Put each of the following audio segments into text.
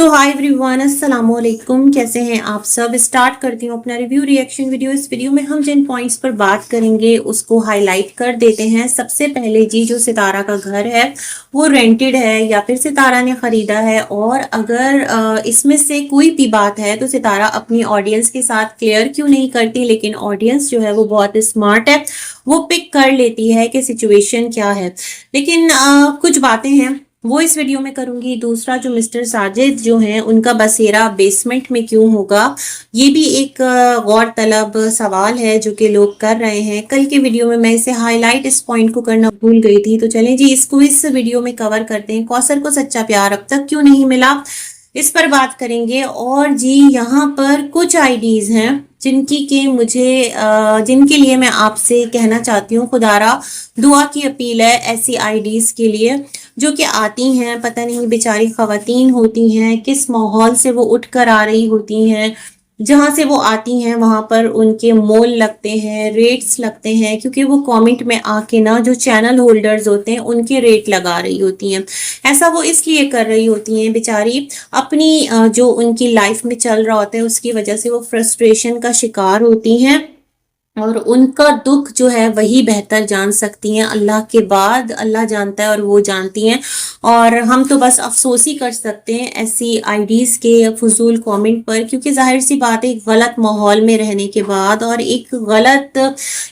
सो hi everyone, अस्सलाम वालेकुम। कैसे हैं आप सब। स्टार्ट करती हूँ अपना रिव्यू रिएक्शन वीडियो। इस वीडियो में हम जिन पॉइंट्स पर बात करेंगे उसको हाईलाइट कर देते हैं। सबसे पहले जी, जो सितारा का घर है वो रेंटेड है या फिर सितारा ने खरीदा है, और अगर इसमें से कोई भी बात है तो सितारा अपनी ऑडियंस के साथ क्लियर क्यों नहीं करती, लेकिन ऑडियंस जो है वो बहुत स्मार्ट है, वो पिक कर लेती है कि सिचुएशन क्या है। लेकिन कुछ बातें हैं वो इस वीडियो में करूंगी। दूसरा, जो मिस्टर साजिद जो हैं उनका बसेरा बेसमेंट में क्यों होगा, ये भी एक गौरतलब सवाल है जो कि लोग कर रहे हैं। कल के वीडियो में मैं इसे हाईलाइट इस पॉइंट को करना भूल गई थी, तो चलें जी इसको इस वीडियो में कवर करते हैं। कौसर को सच्चा प्यार अब तक क्यों नहीं मिला, इस पर बात करेंगे। और जी यहाँ पर कुछ आईडीज हैं जिनके लिए मैं आपसे कहना चाहती हूँ, खुदारा दुआ की अपील है ऐसी आईडीज के लिए जो कि आती हैं, पता नहीं बेचारी खवातीन होती हैं किस माहौल से वो उठ कर आ रही होती हैं, जहां से वो आती हैं वहां पर उनके मोल लगते हैं, रेट्स लगते हैं, क्योंकि वो कमेंट में आके ना जो चैनल होल्डर्स होते हैं उनके रेट लगा रही होती हैं। ऐसा वो इसलिए कर रही होती हैं, बेचारी अपनी जो उनकी लाइफ में चल रहा होता है उसकी वजह से वो फ्रस्ट्रेशन का शिकार होती हैं, और उनका दुख जो है वही बेहतर जान सकती हैं। अल्लाह के बाद अल्लाह जानता है और वो जानती हैं, और हम तो बस अफसोस ही कर सकते हैं ऐसी आईडीज के फजूल कमेंट पर, क्योंकि जाहिर सी बात है एक गलत माहौल में रहने के बाद और एक गलत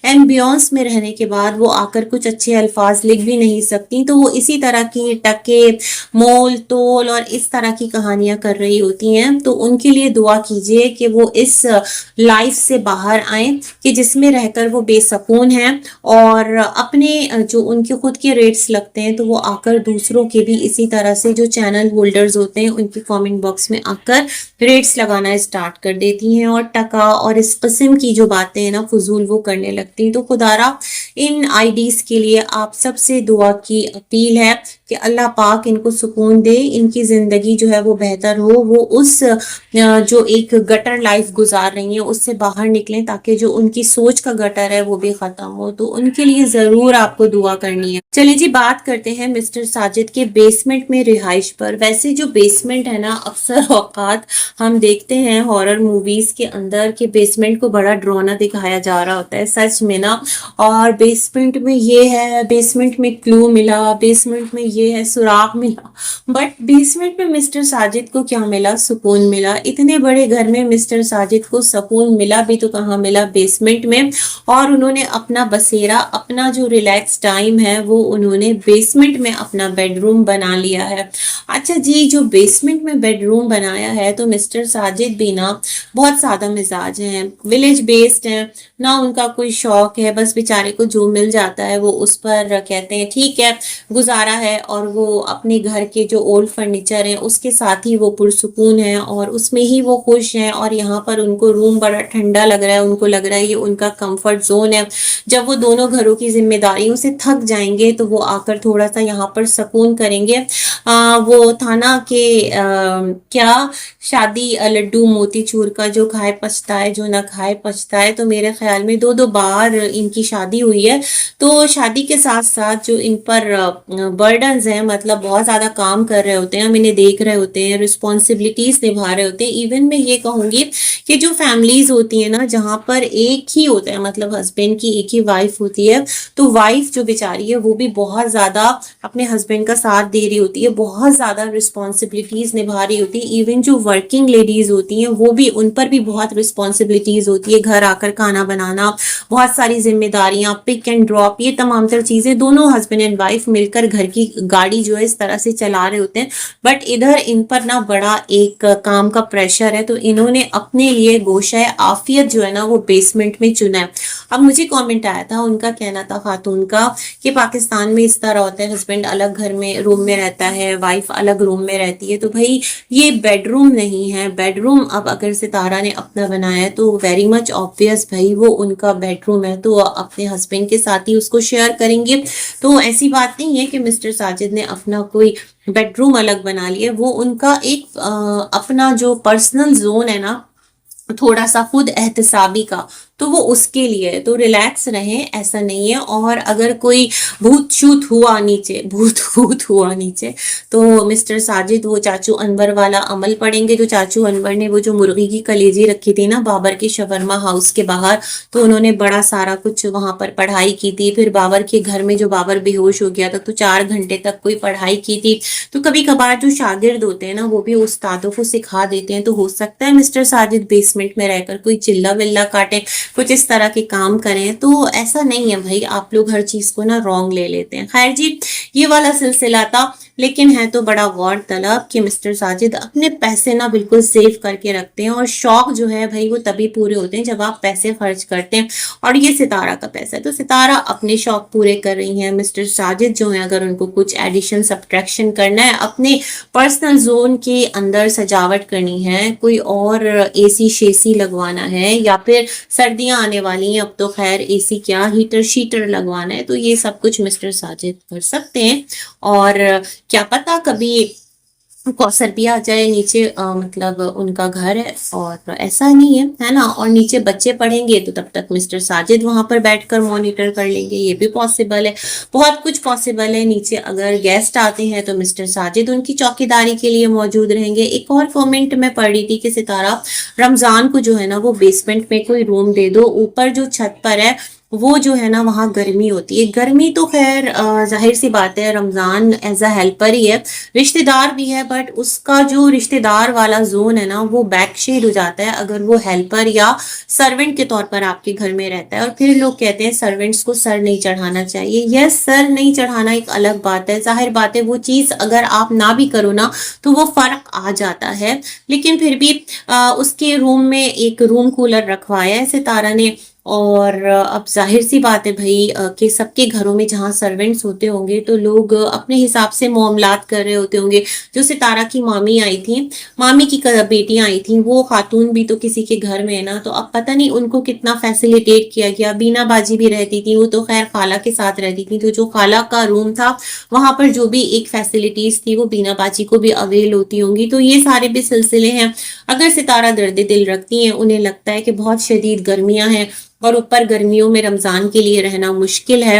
एम्बियंस में रहने के बाद वो आकर कुछ अच्छे अल्फाज लिख भी नहीं सकती, तो वो इसी तरह की टके मोल तोल और इस तरह की कहानियां कर रही होती हैं। तो उनके लिए दुआ कीजिए कि वो इस लाइफ से बाहर आए कि जिसमें रहकर वो बेसकून हैं, और अपने जो उनके खुद के रेट्स लगते हैं तो वो आकर दूसरों के भी इसी तरह से जो चैनल होल्डर्स होते हैं उनके कमेंट बॉक्स में आकर रेट्स लगाना स्टार्ट कर देती हैं, और टका और इस किस्म की जो बातें हैं ना फजूल वो करने लगती हैं। तो खुदारा इन आईडीज के लिए आप सबसे दुआ की अपील है कि अल्लाह पाक इनको सुकून दे, इनकी जिंदगी जो है वो बेहतर हो, वो उस जो एक गटर लाइफ गुजार रही है उससे बाहर निकलें, ताकि जो उनकी सोच का गटर है वो भी खत्म हो। तो उनके लिए जरूर आपको दुआ करनी है। चलिए जी बात करते हैं मिस्टर साजिद के बेसमेंट में रिहाइश पर। वैसे जो बेसमेंट है ना, अक्सर औकात हम देखते हैं हॉरर मूवीज के अंदर कि बेसमेंट को बड़ा डरावना दिखाया जा रहा होता है, सच में ना। और बेसमेंट में ये है, बेसमेंट में क्लू मिला, बेसमेंट में ये है, सुराग मिला, बट बेसमेंट में मिस्टर साजिद को क्या मिला? सुकून मिला। इतने बड़े घर में मिस्टर साजिद को सुकून मिला भी तो कहाँ मिला? बेसमेंट में। और उन्होंने अपना बसेरा, अपना जो रिलैक्स टाइम है वो उन्होंने बेसमेंट में अपना बेडरूम बना लिया है। अच्छा जी, जो बेसमेंट में बेडरूम बनाया है तो मिस्टर साजिद भी ना बहुत सादा मिजाज हैं, विलेज बेस्ड हैं ना, उनका कोई शौक है, बस बेचारे को जो मिल जाता है वो उस पर कहते हैं ठीक है गुजारा है, और वो अपने घर के जो ओल्ड फर्नीचर हैं उसके साथ ही वो पुरसुकून है और उसमें ही वो खुश हैं। और यहाँ पर उनको रूम बड़ा ठंडा लग रहा है, उनको लग रहा है ये उनका कंफर्ट जोन है। जब वो दोनों घरों की जिम्मेदारियों से थक जाएंगे तो वो आकर थोड़ा सा यहाँ पर सुकून करेंगे। वो था ना कि क्या शादी लड्डू मोती चूर का, जो खाए पछताए जो ना खाए पछताए। तो मेरे ख्याल में दो बार इनकी शादी हुई है, तो शादी के साथ साथ जो इन पर बर्डन्स हैं, मतलब बहुत ज्यादा काम कर रहे होते हैं, हम इन्हें देख रहे होते हैं, रिस्पॉन्सिबिलिटीज निभा रहे होते हैं। इवन मैं ये कहूंगी कि जो फैमिलीज होती है ना जहाँ पर एक ही होता है, मतलब हस्बैंड की एक ही वाइफ होती है, तो वाइफ जो बेचारी है वो भी बहुत ज्यादा अपने हस्बैंड का साथ दे रही होती है, बहुत ज्यादा रिस्पॉन्सिबिलिटीज निभा रही होती है। इवन जो वर्किंग लेडीज होती हैं वो भी, उन पर भी बहुत रिस्पॉन्सिबिलिटीज होती है, घर आकर खाना बनाना, बहुत सारी जिम्मेदारियां, पिक एंड ड्रॉप, ये तमाम तर चीजें दोनों हस्बैंड एंड वाइफ मिलकर घर की गाड़ी जो है इस तरह से चला रहे होते हैं। बट इधर इन पर ना बड़ा एक काम का प्रेशर है, तो इन्होंने अपने लिए गोशा आफियत जो है ना वो बेसमेंट में चुना है। अब मुझे कमेंट आया था, उनका कहना था खातून का कि पाकिस्तान में इस तरह होता है, हस्बैंड अलग घर में रूम में रहता है, वाइफ अलग रूम में रहती है। तो भाई ये बेडरूम नहीं है, बेडरूम अब अगर सितारा ने अपना बनाया है तो वेरी मच ऑब्वियस भाई वो उनका बेडरूम है, तो अपने हस्बैंड के साथ ही उसको शेयर करेंगे। तो ऐसी बात नहीं है कि मिस्टर साजिद ने अपना कोई बेडरूम अलग बना लिया, वो उनका एक अपना जो पर्सनल जोन है ना, थोड़ा सा खुद एहतसाबी का, تو وہ اس کے لیے، تو ریلیکس رہیں، ایسا نہیں ہے. اور اگر کوئی بھوت شوت ہوا نیچے، بھوت ہوا نیچے، تو مسٹر ساجد وہ چاچو انور والا عمل پڑیں گے. جو چاچو انور نے وہ جو مرغی کی کلیجی رکھی تھی نا بابر کے شورما ہاؤس کے باہر، تو انہوں نے بڑا سارا کچھ وہاں پر پڑھائی کی تھی. پھر بابر کے گھر میں جو بابر بے ہوش ہو گیا تھا تو 4 گھنٹے تک کوئی پڑھائی کی تھی. تو کبھی کبھار جو شاگرد ہوتے ہیں نا وہ بھی استادوں کو سکھا دیتے ہیں. تو ہو سکتا ہے مسٹر ساجد بیسمنٹ میں رہ کر کوئی چلا ولا کاٹے، کچھ اس طرح کے کام کریں. تو ایسا نہیں ہے بھائی، آپ لوگ ہر چیز کو نا رونگ لے لیتے ہیں. خیر جی، یہ والا سلسلہ تھا. لیکن ہے تو بڑا غور طلب کہ مسٹر ساجد اپنے پیسے نا بالکل سیو کر کے رکھتے ہیں. اور شوق جو ہے بھائی وہ تبھی پورے ہوتے ہیں جب آپ پیسے خرچ کرتے ہیں. اور یہ ستارہ کا پیسہ ہے تو ستارہ اپنے شوق پورے کر رہی ہیں. مسٹر ساجد جو ہیں اگر ان کو کچھ ایڈیشن سبٹریکشن کرنا ہے، اپنے پرسنل زون کے اندر سجاوٹ کرنی ہے، کوئی اور اے سی شیسی لگوانا ہے، یا پھر سردیاں آنے والی ہیں اب تو خیر اے سی کیا ہیٹر شیٹر لگوانا ہے، تو یہ سب کچھ مسٹر ساجد کر سکتے ہیں. اور کیا پتا کبھی کوثر بھی آ جائے نیچے، مطلب ان کا گھر ہے اور ایسا نہیں ہے نا. اور نیچے بچے پڑھیں گے تو تب تک مسٹر ساجد وہاں پر بیٹھ کر مانیٹر کر لیں گے، یہ بھی پاسبل ہے. بہت کچھ پاسبل ہے. نیچے اگر گیسٹ آتے ہیں تو مسٹر ساجد ان کی چوکیداری کے لیے موجود رہیں گے. ایک اور کامنٹ میں پڑھ رہی تھی کہ ستارہ رمضان کو جو ہے نا وہ بیسمنٹ میں کوئی روم دے دو، اوپر جو چھت پر ہے وہ جو ہے نا وہاں گرمی ہوتی ہے. گرمی تو خیر ظاہر سی بات ہے، رمضان ایز اے ہیلپر ہی ہے، رشتہ دار بھی ہے، بٹ اس کا جو رشتہ دار والا زون ہے نا وہ بیک شیڈ ہو جاتا ہے اگر وہ ہیلپر یا سرونٹ کے طور پر آپ کے گھر میں رہتا ہے. اور پھر لوگ کہتے ہیں سرونٹس کو سر نہیں چڑھانا چاہیے. یس، سر نہیں چڑھانا ایک الگ بات ہے، ظاہر بات ہے وہ چیز اگر آپ نہ بھی کرو نا تو وہ فرق آ جاتا ہے. لیکن پھر بھی اس کے روم میں ایک روم کولر رکھوایا ہے ستارہ نے. اور اب ظاہر سی بات ہے بھائی کہ سب کے گھروں میں جہاں سرونٹس ہوتے ہوں گے تو لوگ اپنے حساب سے معاملات کر رہے ہوتے ہوں گے. جو ستارہ کی مامی آئی تھی، مامی کی بیٹیاں آئی تھیں، وہ خاتون بھی تو کسی کے گھر میں ہے نا، تو اب پتہ نہیں ان کو کتنا فیسیلیٹیٹ کیا گیا. بینا باجی بھی رہتی تھی، وہ تو خیر خالہ کے ساتھ رہتی تھی، تو جو خالہ کا روم تھا وہاں پر جو بھی ایک فیسیلیٹیز تھی وہ بینا باجی کو بھی اویل ہوتی ہوں گی. تو یہ سارے بھی سلسلے ہیں. اگر ستارہ درد دل رکھتی ہیں، انہیں لگتا ہے کہ بہت شدید گرمیاں ہیں اور اوپر گرمیوں میں رمضان کے لیے رہنا مشکل ہے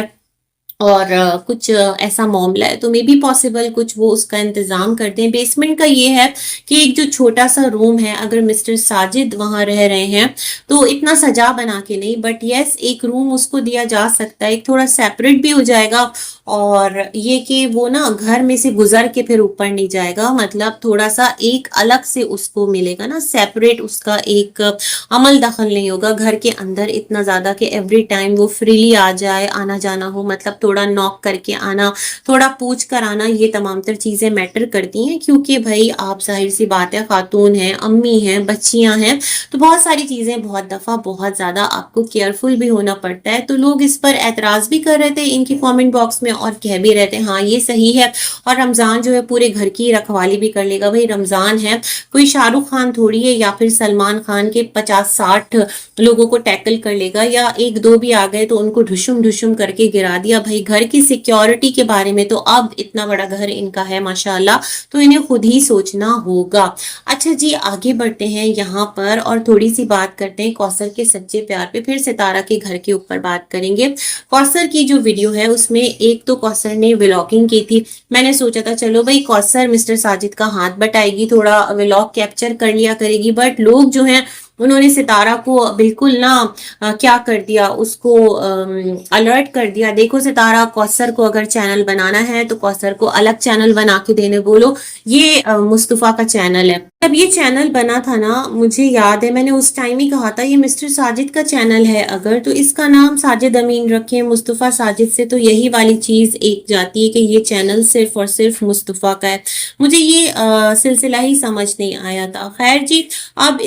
اور کچھ ایسا معاملہ ہے، تو مے بی پاسبل کچھ وہ اس کا انتظام کرتے ہیں. بیسمنٹ کا یہ ہے کہ ایک جو چھوٹا سا روم ہے، اگر مسٹر ساجد وہاں رہ رہے ہیں تو اتنا سجا بنا کے نہیں، بٹ یس ایک روم اس کو دیا جا سکتا ہے، ایک تھوڑا سیپریٹ بھی ہو جائے گا. اور یہ کہ وہ نا گھر میں سے گزر کے پھر اوپر نہیں جائے گا، مطلب تھوڑا سا ایک الگ سے اس کو ملے گا نا، سیپریٹ اس کا ایک عمل دخل نہیں ہوگا گھر کے اندر اتنا زیادہ کہ ایوری ٹائم وہ فریلی آ جائے، آنا جانا ہو، مطلب تھوڑا ناک کر کے آنا، تھوڑا پوچھ کر آنا. یہ تمام تر چیزیں میٹر کرتی ہیں کیونکہ بھائی آپ ظاہر سی بات ہے خاتون ہیں، امی ہیں، بچیاں ہیں، تو بہت ساری چیزیں بہت دفعہ بہت زیادہ آپ کو کیئرفل بھی ہونا پڑتا ہے. تو لوگ اس پر اعتراض بھی کر رہے تھے ان کی کامنٹ باکس میں اور کہہ بھی رہے تھے ہاں یہ صحیح ہے. اور رمضان جو ہے پورے گھر کی رکھوالی بھی کر لے گا. بھائی رمضان ہے، کوئی شاہ رخ خان تھوڑی ہے یا پھر سلمان خان کے 50-60 لوگوں کو ٹیکل کر لے گا، یا ایک دو بھی آ گئے تو ان کو ڈھشم ڈھشم کر کے گرا دیا. بھائی گھر کی سیکیورٹی کے بارے میں تو اب اتنا بڑا گھر ان کا ہے ماشاءاللہ، تو انہیں خود ہی سوچنا ہوگا. اچھا جی، آگے بڑھتے ہیں یہاں پر اور تھوڑی سی بات کرتے ہیں کوثر کے سچے پیار پہ، پھر ستارہ کے گھر کے اوپر بات کریں گے. کوثر کی جو ویڈیو ہے اس میں ایک تو کوثر نے ولاگنگ کی تھی. میں نے سوچا تھا چلو بھائی کوثر مسٹر ساجد کا ہاتھ بٹائے گی، تھوڑا ولاگ کیپچر کر لیا کرے گی، بٹ لوگ جو ہیں انہوں نے ستارہ کو بالکل نہ کیا کر دیا، اس کو الرٹ کر دیا. دیکھو ستارہ، کوثر کو اگر چینل بنانا ہے تو کوثر کو الگ چینل بنا کے دینے بولو، یہ مصطفیٰ کا چینل ہے. جب یہ چینل بنا تھا نا مجھے یاد ہے میں نے اس ٹائم ہی کہا تھا یہ مسٹر ساجد کا چینل ہے اگر تو اس کا نام ساجد امین رکھیں. مصطفیٰ ساجد سے تو یہی والی چیز ایک جاتی ہے کہ یہ چینل صرف اور صرف مصطفیٰ کا ہے. مجھے یہ سلسلہ ہی سمجھ نہیں آیا تھا. خیر جی، اب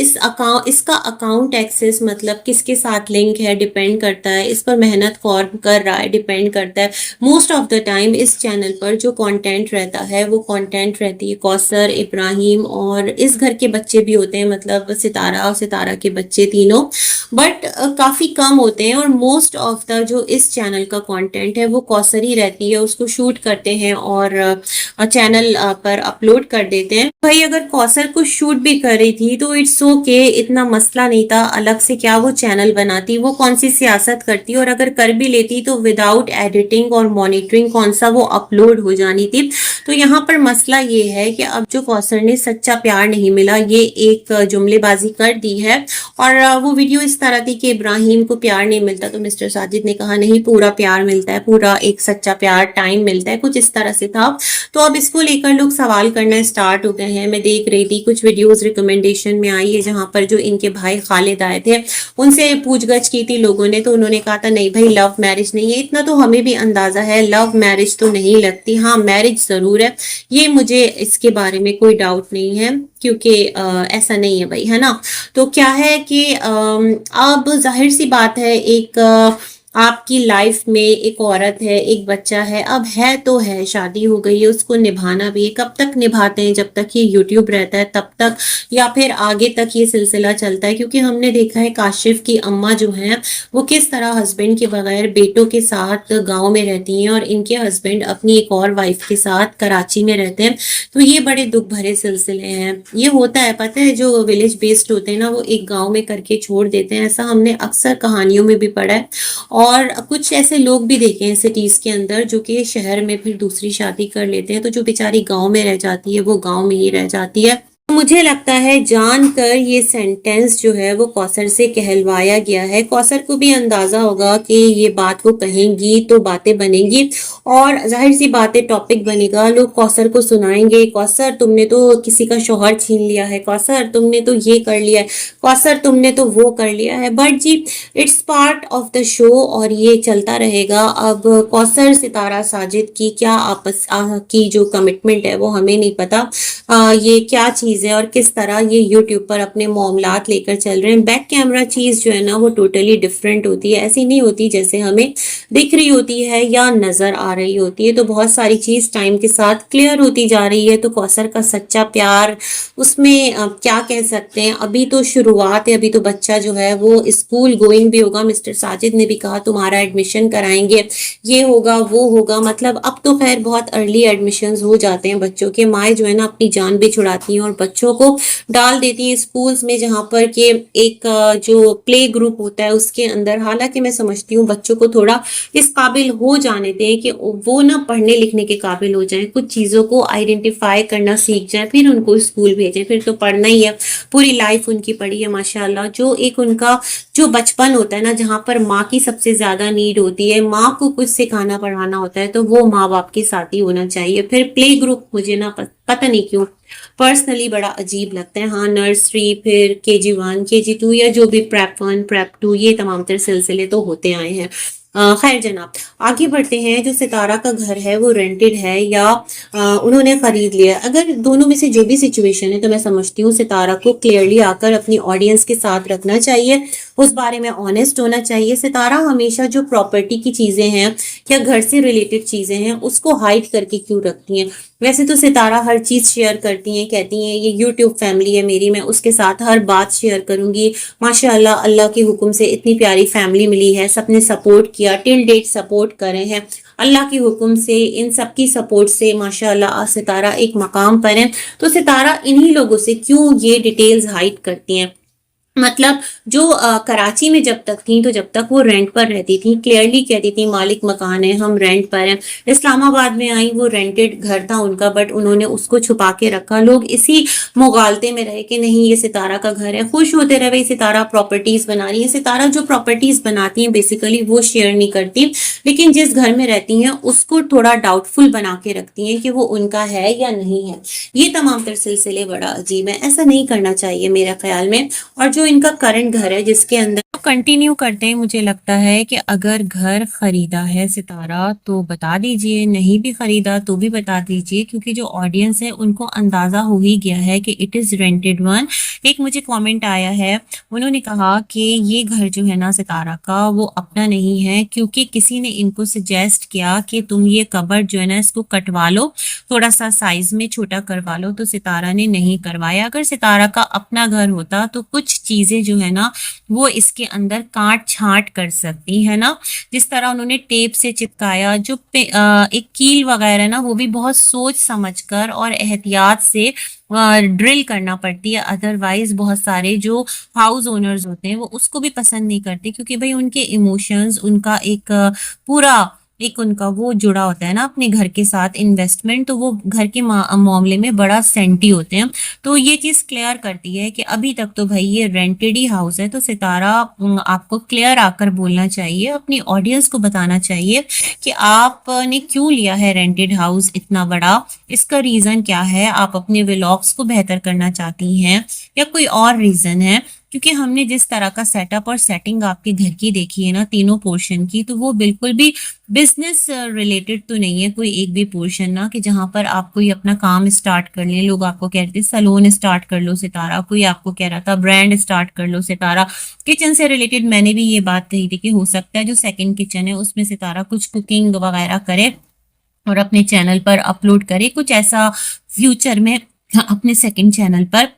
اس کا اکاؤنٹ ایکسس مطلب کس کے ساتھ لنک ہے ڈیپینڈ کرتا ہے، اس پر محنت کون کر رہا ہے ڈیپینڈ کرتا ہے. موسٹ آف دا ٹائم اس چینل پر جو کانٹینٹ رہتا ہے وہ کانٹینٹ رہتی ہے کوثر، ابراہیم اور اس گھر کے بچے بھی ہوتے ہیں، مطلب ستارہ اور ستارہ کے بچے تینوں، بٹ کافی کم ہوتے ہیں. اور موسٹ آف دا جو اس چینل کا کانٹینٹ ہے وہ کوثر ہی رہتی ہے، اس کو شوٹ کرتے ہیں اور چینل پر اپلوڈ کر دیتے ہیں. بھائی اگر کوثر کو شوٹ بھی کر رہی تھی تو اٹس اوکے، اتنا इतना मसला नहीं था, अलग से क्या वो चैनल बनाती, वो कौन सी सियासत करती, और अगर कर भी लेती तो विदाउट एडिटिंग और मॉनिटरिंग कौन सा वो अपलोड हो जानी थी। तो यहाँ पर मसला ये है कि अब जो कौसर ने सच्चा प्यार नहीं मिला ये एक जुमलेबाजी कर दी है, और वो वीडियो इस तरह थी कि इब्राहिम को प्यार नहीं मिलता, तो मिस्टर साजिद ने कहा नहीं, पूरा प्यार मिलता है, पूरा एक सच्चा प्यार टाइम मिलता है, कुछ इस तरह से था। तो अब इसको लेकर लोग सवाल करना स्टार्ट हो गए हैं। मैं देख रही थी कुछ वीडियोस रिकमेंडेशन में आई है जहां पर जो इनके भाई खालिद आए थे उनसे पूछगछ की थी लोगों ने, तो उन्होंने कहा था नहीं भाई लव मैरिज नहीं है, इतना तो हमें भी अंदाजा है, लव मैरिज तो नहीं लगती, हाँ मैरिज जरूर है, ये मुझे इसके बारे में कोई डाउट नहीं है, क्योंकि ऐसा नहीं है भाई, है ना। तो क्या है कि अब जाहिर सी बात है, एक आपकी लाइफ में एक औरत है, एक बच्चा है, अब है तो है, शादी हो गई है, उसको निभाना भी है। कब तक निभाते हैं, जब तक ये यूट्यूब रहता है तब तक, या फिर आगे तक ये सिलसिला चलता है, क्योंकि हमने देखा है काशिफ की अम्मा जो है वो किस तरह हस्बैंड के बगैर बेटों के साथ गांव में रहती हैं, और इनके हस्बैंड अपनी एक और वाइफ के साथ कराची में रहते हैं। तो ये बड़े दुख भरे सिलसिले हैं, ये होता है, पता है, जो विलेज बेस्ड होते हैं ना वो एक गाँव में करके छोड़ देते हैं, ऐसा हमने अक्सर कहानियों में भी पढ़ा है। और कुछ ऐसे लोग भी देखे हैं सिटीज के अंदर जो कि शहर में फिर दूसरी शादी कर लेते हैं, तो जो बेचारी गांव में रह जाती है वो गांव में ही रह जाती है। मुझे लगता है जानकर ये सेंटेंस जो है वो कौसर से कहलवाया गया है। कौसर को भी अंदाजा होगा कि ये बात वो कहेंगी तो बातें बनेंगी, और जाहिर सी बातें टॉपिक बनेगा, लोग कौसर को सुनाएंगे, कौसर तुमने तो किसी का शौहर छीन लिया है, कौसर तुमने तो ये कर लिया है, कौसर तुमने तो वो कर लिया है। बट जी it's part of the show और ये चलता रहेगा। अब कौसर सितारा साजिद की क्या आपस की जो कमिटमेंट है वो हमें नहीं पता, ये क्या चीज है और किस तरह ये यूट्यूब पर अपने मामलात लेकर चल रहे हैं। बैक कैमरा चीज जो है ना वो टोटली डिफरेंट होती है, ऐसी नहीं होती जैसे हमें दिख रही होती है या नजर आ रही होती है। तो बहुत सारी चीज टाइम के साथ क्लियर होती जा रही है। तो कौसर का सच्चा प्यार उसमें क्या कह सकते हैं, अभी तो शुरुआत है, अभी तो बच्चा जो है वो स्कूल गोइंग भी होगा। मिस्टर साजिद ने भी कहा तुम्हारा एडमिशन कराएंगे, ये होगा वो होगा, मतलब अब तो खैर बहुत अर्ली एडमिशंस हो जाते हैं बच्चों के। माएँ जो है ना अपनी जान भी छुड़ाती हैं और बच्चों को डाल देती हैं स्कूल्स में जहां पर के एक जो प्ले ग्रुप होता है उसके अंदर। हालांकि मैं समझती हूँ बच्चों को थोड़ा इस काबिल हो जाने दें कि वो ना पढ़ने लिखने के काबिल हो जाएं, कुछ चीज़ों को आइडेंटिफाई करना सीख जाएं, फिर उनको स्कूल भेजें। फिर तो पढ़ना ही है, पूरी लाइफ उनकी पढ़ी है माशाल्लाह। जो एक उनका जो बचपन होता है ना जहाँ पर माँ की सबसे ज्यादा नीड होती है, माँ को कुछ सिखाना पढ़ाना होता है, तो वो माँ बाप के साथ ही होना चाहिए। फिर प्ले ग्रुप मुझे ना पता नहीं क्यों पर्सनली बड़ा अजीब लगता है। हाँ नर्सरी, फिर KG1 KG2 या जो भी प्रेप 1 प्रेप 2 ये तमाम तर सिलसिले तो होते आए हैं। खैर जनाब आगे बढ़ते हैं। जो सितारा का घर है वो रेंटेड है या उन्होंने खरीद लिया, अगर दोनों में से जो भी सिचुएशन है तो मैं समझती हूँ सितारा को क्लियरली आकर अपनी ऑडियंस के साथ रखना चाहिए, उस बारे में ऑनेस्ट होना चाहिए। सितारा हमेशा जो प्रॉपर्टी की चीजें हैं या घर से रिलेटेड चीजें हैं उसको हाइड करके क्यों रखती हैं। वैसे तो सितारा हर चीज शेयर करती हैं, कहती हैं ये यूट्यूब फैमिली है मेरी, मैं उसके साथ हर बात शेयर करूंगी। माशाल्लाह अल्लाह के हुक्म से इतनी प्यारी फैमिली मिली है, सबने सपोर्ट किया, टिल डेट सपोर्ट करे हैं अल्लाह के हुक्म से। इन सबकी सपोर्ट से माशाल्लाह सितारा एक मकाम पर है। तो सितारा इन्हीं लोगों से क्यों ये डिटेल्स हाइड करती हैं। मतलब जो कराची में जब तक थी तो जब तक वो रेंट पर रहती थी क्लियरली कहती थी मालिक मकान है, हम रेंट पर हैं। इस्लामाबाद में आई वो रेंटेड घर था उनका, बट उन्होंने उसको छुपा के रखा। लोग इसी मुगालते में रहे कि नहीं ये सितारा का घर है, खुश होते रहे सितारा प्रॉपर्टीज बना रही है। सितारा जो प्रॉपर्टीज बनाती है बेसिकली वो शेयर नहीं करती, लेकिन जिस घर में रहती हैं उसको थोड़ा डाउटफुल बना के रखती हैं कि वो उनका है या नहीं है। ये तमाम तर सिलसिले बड़ा अजीब है, ऐसा नहीं करना चाहिए मेरे ख्याल में। और जो इनका करंट घर है जिसके अंदर कंटिन्यू करते हैं, मुझे लगता है कि अगर घर खरीदा है सितारा तो बता दीजिए, नहीं भी खरीदा तो भी बता दीजिए, क्योंकि जो ऑडियंस है उनको अंदाजा हो ही गया है कि इट इज रेंटेड वन। एक मुझे कमेंट आया है, उन्होंने कहा कि ये घर जो है ना सितारा का वो अपना नहीं है, क्योंकि किसी ने इनको सजेस्ट किया कि तुम ये कबर्ड जो है ना इसको कटवा लो, थोड़ा सा साइज में छोटा करवा लो, तो सितारा ने नहीं करवाया। अगर सितारा का अपना घर होता तो कुछ चीजें जो है ना वो इसके अंदर काट छांट कर सकती है ना। जिस तरह उन्होंने टेप से चिपकाया, जो एक कील वगैरह ना वो भी बहुत सोच समझकर और एहतियात से ड्रिल करना पड़ती है, अदरवाइज बहुत सारे जो हाउस ओनर्स होते हैं वो उसको भी पसंद नहीं करते, क्योंकि भाई उनके इमोशंस, उनका एक पूरा एक उनका वो जुड़ा होता है ना अपने घर के साथ इन्वेस्टमेंट, तो वो घर के मामले में बड़ा सेंटी होते हैं। तो ये चीज क्लियर करती है कि अभी तक तो भाई ये रेंटेड ही हाउस है। तो सितारा आपको क्लियर आकर बोलना चाहिए, अपनी ऑडियंस को बताना चाहिए कि आपने क्यों लिया है रेंटेड हाउस इतना बड़ा, इसका रीजन क्या है, आप अपने व्लॉग्स को बेहतर करना चाहती हैं या कोई और रीजन है। क्योंकि हमने जिस तरह का सेटअप और सेटिंग आपके घर की देखी है ना तीनों पोर्शन की, तो वो बिल्कुल भी बिजनेस रिलेटेड तो नहीं है कोई एक भी पोर्शन ना, कि जहां पर आप कोई अपना काम स्टार्ट कर ले। लोग आपको कह रहे थे सलोन स्टार्ट कर लो सितारा, कोई आपको कह रहा था ब्रांड स्टार्ट कर लो सितारा। किचन से रिलेटेड मैंने भी ये बात कही थी कि हो सकता है जो सेकंड किचन है उसमें सितारा कुछ कुकिंग वगैरह करे और अपने चैनल पर अपलोड करे, कुछ ऐसा फ्यूचर में अपने सेकंड चैनल पर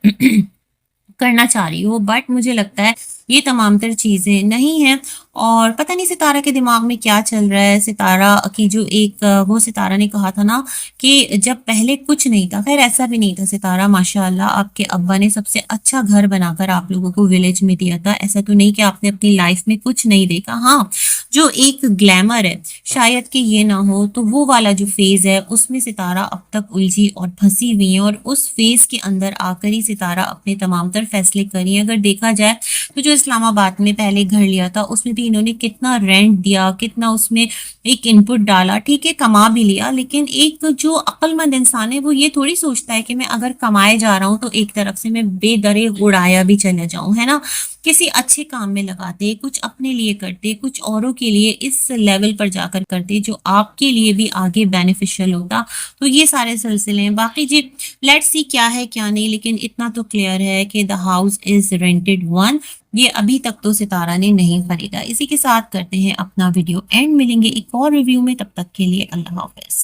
करना चाह रही हो। बट मुझे लगता है ये तमाम तर चीजें नहीं है, और पता नहीं सितारा के दिमाग में क्या चल रहा है। सितारा की जो एक वो सितारा ने कहा था ना कि जब पहले कुछ नहीं था, खैर ऐसा भी नहीं था सितारा, माशाल्लाह आपके अब्बा ने सबसे अच्छा घर बनाकर आप लोगों को विलेज में दिया था। ऐसा तो नहीं कि आपने अपनी लाइफ में कुछ नहीं देखा। हाँ, जो एक ग्लैमर है शायद कि ये ना हो, तो वो वाला जो फेज है उसमें सितारा अब तक उलझी और फंसी हुई है, और उस फेज के अंदर आकर ही सितारा अपने तमाम तर फैसले करी। अगर देखा जाए तो जो इस्लामाबाद में पहले घर लिया था उसमें भी इन्होंने कितना रेंट दिया, कितना उसमें एक इनपुट डाला, ठीक है कमा भी लिया, लेकिन एक जो अक्लमंद इंसान है वो ये थोड़ी सोचता है कि मैं अगर कमाए जा रहा हूं तो एक तरफ से मैं बेदरे उड़ाया भी चले जाऊं, है ना। किसी अच्छे काम में लगाते, कुछ अपने लिए करते, कुछ औरों के लिए इस लेवल पर जाकर करते जो आपके लिए भी आगे बेनिफिशियल होता। तो ये सारे सिलसिले हैं। बाकी जी लेट्स सी क्या है क्या नहीं, लेकिन इतना तो क्लियर है कि the house is rented one, ये अभी तक तो सितारा ने नहीं खरीदा। इसी के साथ करते हैं अपना वीडियो एंड, मिलेंगे एक और रिव्यू में, तब तक के लिए अल्लाह हाफिज।